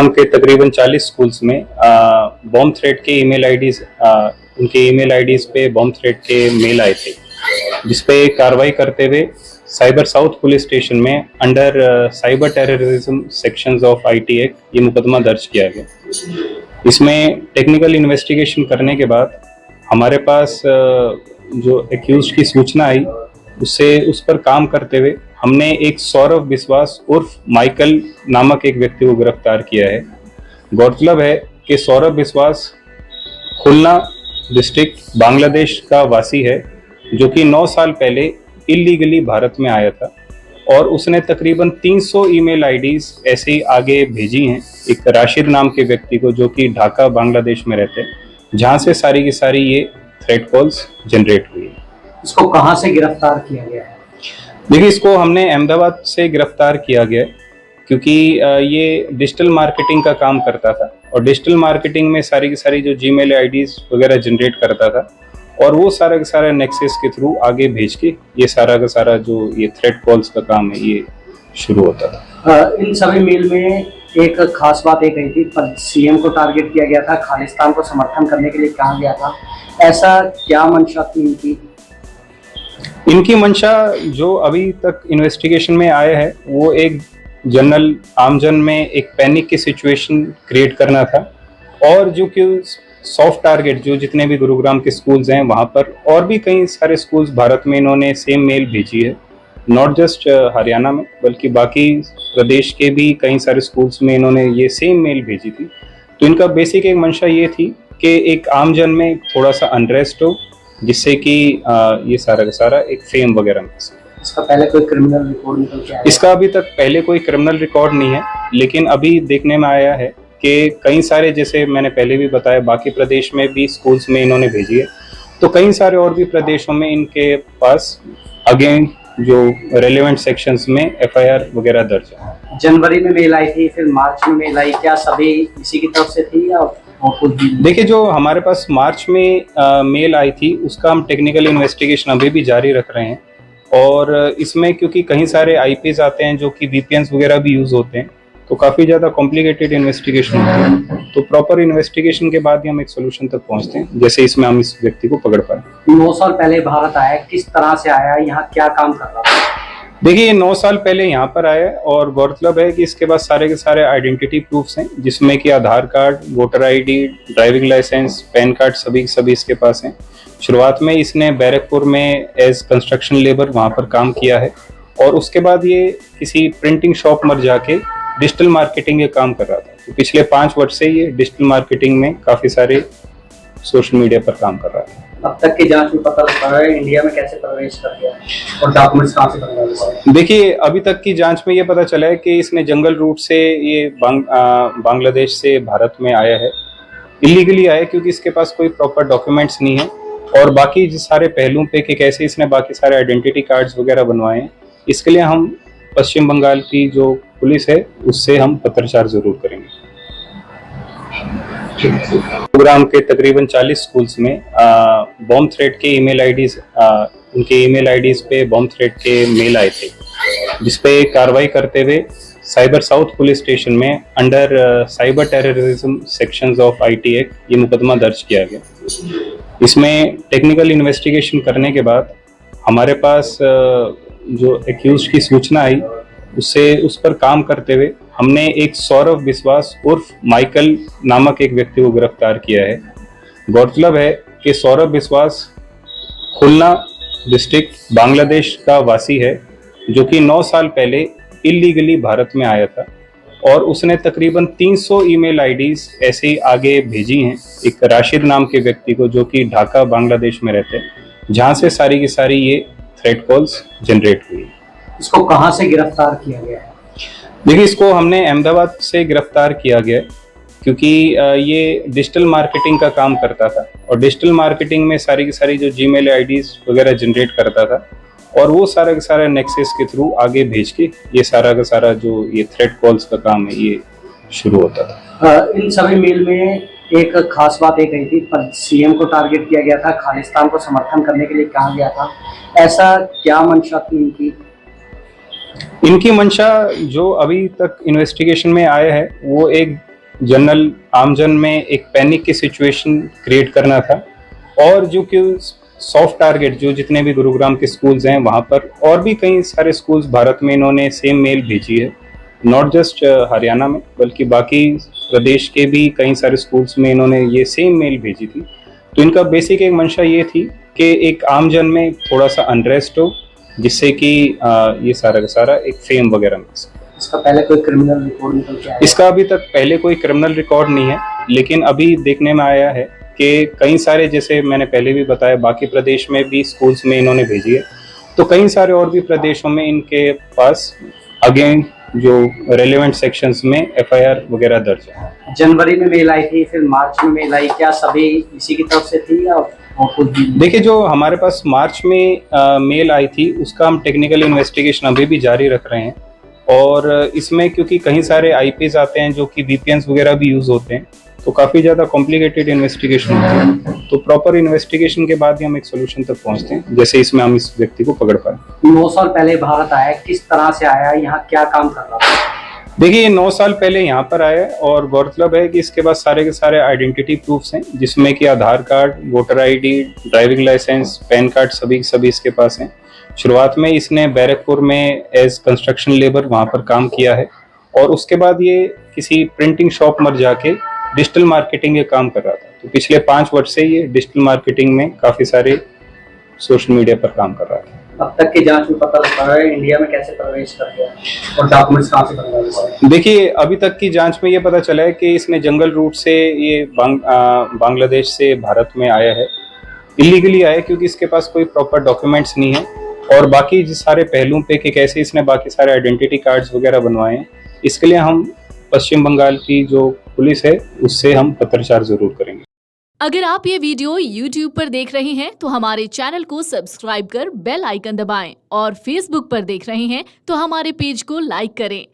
गुरुग्राम के तकरीबन 40 स्कूल्स में बॉम्ब थ्रेट के ईमेल आईडीज उनके ईमेल आईडीज पे बॉम्ब थ्रेट के मेल आए थे, जिसपे कार्रवाई करते हुए साइबर साउथ पुलिस स्टेशन में under cyber terrorism sections of IT act ये मुकदमा दर्ज किया गया। इसमें टेक्निकल इन्वेस्टिगेशन करने के बाद हमारे पास जो एक्यूज्ड की सूचना आई उससे उस पर काम करते हुए हमने एक सौरभ विश्वास उर्फ माइकल नामक एक व्यक्ति को गिरफ्तार किया है। गौरतलब है कि सौरभ विश्वास खुलना डिस्ट्रिक्ट बांग्लादेश का वासी है, जो कि 9 साल पहले इलीगली भारत में आया था और उसने तकरीबन 300 ईमेल आईडीज ऐसे ही आगे भेजी हैं एक राशिद नाम के व्यक्ति को, जो कि ढाका बांग्लादेश में रहते हैं, जहां से सारी की सारी ये थ्रेट कॉल्स जनरेट हुई है। इसको कहां से गिरफ्तार किया गया है? देखिए, इसको हमने अहमदाबाद से गिरफ्तार किया गया क्योंकि ये डिजिटल मार्केटिंग का काम करता था और डिजिटल मार्केटिंग में सारी की सारी जो जीमेल आईडीज वगैरह जनरेट करता था और वो सारा का सारा नेक्सस के थ्रू आगे भेज के ये सारा का सारा जो ये थ्रेट कॉल्स का काम है ये शुरू होता था। इन सभी मेल में एक खास बात एक रही थी, सीएम को टारगेट किया गया था, खालिस्तान को समर्थन करने के लिए कहा गया था। ऐसा क्या मंशा थी इनकी मंशा जो अभी तक इन्वेस्टिगेशन में आया है वो एक जनरल आमजन में एक पैनिक की सिचुएशन क्रिएट करना था और जो कि सॉफ्ट टारगेट जो जितने भी गुरुग्राम के स्कूल्स हैं वहाँ पर और भी कई सारे स्कूल्स भारत में इन्होंने सेम मेल भेजी है, नॉट जस्ट हरियाणा में बल्कि बाकी प्रदेश के भी कई सारे स्कूल्स में इन्होंने ये सेम मेल भेजी थी। तो इनका बेसिक एक मंशा ये थी कि एक आमजन में थोड़ा सा अनरेस्ट हो, जिससे कि ये सारा का सारा एक फेम वगैरह में। इसका पहले कोई क्रिमिनल रिकॉर्ड निकल के आया? इसका अभी तक पहले कोई क्रिमिनल रिकॉर्ड नहीं है, लेकिन अभी देखने में आया है कि कई सारे, जैसे मैंने पहले भी बताया, बाकी प्रदेश में भी स्कूल्स में इन्होंने भेजी है, तो कई सारे और भी प्रदेशों में इनके पास अगेन जो रेलेवेंट सेक्शंस में एफआईआर वगैरह दर्ज है। जनवरी में मेल आई थी, फिर मार्च में मेल आई, क्या सभी इसी की तरफ से थी या? देखिए, जो हमारे पास मार्च में मेल आई थी उसका हम टेक्निकल इन्वेस्टिगेशन अभी भी जारी रख रहे हैं और इसमें क्योंकि कई सारे आईपीज आते हैं जो कि वीपीएन्स वगैरह भी यूज होते हैं, तो काफी ज्यादा कॉम्प्लिकेटेड इन्वेस्टिगेशन होती है। तो प्रॉपर इन्वेस्टिगेशन के बाद ही हम एक सोल्यूशन तक पहुंचते हैं, जैसे इसमें हम इस व्यक्ति को पकड़ पाए। 9 साल पहले भारत आया, किस तरह से आया, यहाँ क्या काम कर रहा था? देखिए, ये 9 साल पहले यहाँ पर आया और गौरतलब है कि इसके पास सारे के सारे आइडेंटिटी प्रूफ्स हैं, जिसमें कि Aadhaar card, voter ID, driving licence, PAN card सभी इसके पास हैं। शुरुआत में इसने बैरकपुर में एज कंस्ट्रक्शन लेबर वहाँ पर काम किया है और उसके बाद ये किसी प्रिंटिंग शॉप में जाके डिजिटल मार्केटिंग के काम कर रहा था। तो पिछले 5 वर्ष से ये डिजिटल मार्केटिंग में काफी सारे सोशल मीडिया पर काम कर रहा था। अब तक की जांच में पता लगा है इंडिया में कैसे प्रवेश कर गया और डॉक्यूमेंट्स कहां से बनवाए? देखिए, अभी तक की जांच में ये पता चला है कि इसने जंगल रूट से ये बांग्लादेश से भारत में आया है, इलीगली आया, क्योंकि इसके पास कोई प्रॉपर डॉक्यूमेंट्स नहीं है और बाकी जिस सारे पहलुओं पे कि कैसे इसने बाकी सारे आइडेंटिटी कार्ड्स वगैरह बनवाए हैं, इसके लिए हम पश्चिम बंगाल की जो पुलिस है उससे हम पत्राचार जरूर करेंगे। गुरुग्राम के तकरीबन 40 स्कूल्स में बॉम्ब थ्रेट के ईमेल आईडीज उनके ईमेल आईडीज पे बॉम्ब थ्रेट के मेल आए थे, जिसपे कार्रवाई करते हुए साइबर साउथ पुलिस स्टेशन में under cyber terrorism sections of IT act ये मुकदमा दर्ज किया गया। इसमें टेक्निकल इन्वेस्टिगेशन करने के बाद हमारे पास जो एक्यूज्ड की सूचना आई उससे उस पर काम करते हुए हमने एक सौरभ विश्वास उर्फ माइकल नामक एक व्यक्ति को गिरफ्तार किया है। गौरतलब है कि सौरभ विश्वास खुलना डिस्ट्रिक्ट बांग्लादेश का वासी है, जो कि 9 साल पहले इलीगली भारत में आया था और उसने तकरीबन 300 ईमेल आईडीज ऐसे ही आगे भेजी हैं एक राशिद नाम के व्यक्ति को, जो कि ढाका बांग्लादेश में रहते हैं, जहां से सारी की सारी ये थ्रेट कॉल्स जनरेट हुई। इसको कहां से गिरफ्तार किया गया है? देखिए, इसको हमने अहमदाबाद से गिरफ्तार किया गया क्योंकि ये डिजिटल मार्केटिंग का काम करता था और डिजिटल मार्केटिंग में सारी की सारी जो जीमेल आईडीज वगैरह जनरेट करता था और वो सारा का सारा नेक्सस के थ्रू आगे भेज के ये सारा का सारा जो ये थ्रेट कॉल्स का काम है ये शुरू होता था। इन सभी मेल में एक खास बात एक रही थी, सीएम को टारगेट किया गया था, खालिस्तान को समर्थन करने के लिए कहा गया था। ऐसा क्या मंशा थी इनकी मंशा जो अभी तक इन्वेस्टिगेशन में आया है वो एक जनरल आमजन में एक पैनिक की सिचुएशन क्रिएट करना था, और जो कि सॉफ्ट टारगेट जो जितने भी गुरुग्राम के स्कूल्स हैं वहाँ पर और भी कई सारे स्कूल्स भारत में इन्होंने सेम मेल भेजी है, नॉट जस्ट हरियाणा में बल्कि बाकी प्रदेश के भी कई सारे स्कूल्स में इन्होंने ये सेम मेल भेजी थी। तो इनका बेसिक एक मंशा ये थी कि एक आमजन में थोड़ा सा अनरेस्ट हो, जिससे कि ये सारा का सारा एक फेम वगैरह मिल सके। इसका पहले कोई क्रिमिनल रिकॉर्ड निकल के आया? इसका अभी तक पहले कोई क्रिमिनल रिकॉर्ड नहीं है, लेकिन अभी देखने में आया है कि कई सारे, जैसे मैंने पहले भी बताया, बाकी प्रदेश में भी स्कूल्स में इन्होंने भेजी है, तो कई सारे और भी प्रदेशों में इनके पास अगेन जो रेलेवेंट सेक्शंस में एफआईआर वगैरह दर्ज है। जनवरी में मेल आई थी, फिर मार्च में मेल आई, क्या सभी इसी की तरफ से थी या और कुछ भी? देखिए, जो हमारे पास मार्च में मेल आई थी उसका हम टेक्निकल इन्वेस्टिगेशन अभी भी जारी रख रहे हैं, और इसमें क्योंकि कई सारे आईपीज आते हैं जो कि वीपीएन्स वगैरह भी यूज होते हैं, तो काफी ज्यादा कॉम्प्लिकेटेड इन्वेस्टिगेशन होती है, तो प्रॉपर इन्वेस्टिगेशन के बाद ही हम एक सोल्यूशन तक पहुंचते हैं, जैसे इसमें हम इस व्यक्ति को पकड़ पाए। 9 साल पहले भारत आया, किस तरह से आया, यहाँ क्या काम कर रहा था? देखिए, ये 9 साल पहले यहाँ पर आया, और गौरतलब है कि इसके पास सारे के सारे आइडेंटिटी प्रूफ्स हैं, जिसमें कि Aadhaar card, voter ID, driving licence, PAN card सभी इसके पास हैं। शुरुआत में इसने बैरकपुर में एज कंस्ट्रक्शन लेबर वहाँ पर काम किया है, और उसके बाद ये किसी प्रिंटिंग शॉप में जाके डिजिटल मार्केटिंग के काम कर रहा था। तो पिछले 5 वर्ष से ये डिजिटल मार्केटिंग में काफी सारे सोशल मीडिया पर काम कर रहा था। अब तक की जांच में पता लग रहा है इंडिया में कैसे प्रवेश कर गया और डॉक्यूमेंट्स कहाँ से बनवाए? देखिए, अभी तक की जांच में ये पता चला है कि इसने जंगल रूट से ये बांग्लादेश से भारत में आया है, इलीगली आया, क्योंकि इसके पास कोई प्रॉपर डॉक्यूमेंट्स नहीं है, और बाकी जिस सारे पहलुओं पे कि कैसे इसने बाकी सारे आइडेंटिटी कार्ड्स वगैरह बनवाए हैं, इसके लिए हम पश्चिम बंगाल की जो पुलिस है उससे हम पत्राचार जरूर करेंगे। अगर आप ये वीडियो YouTube पर देख रहे हैं तो हमारे चैनल को सब्सक्राइब कर बेल आइकन दबाएं, और Facebook पर देख रहे हैं तो हमारे पेज को लाइक करें।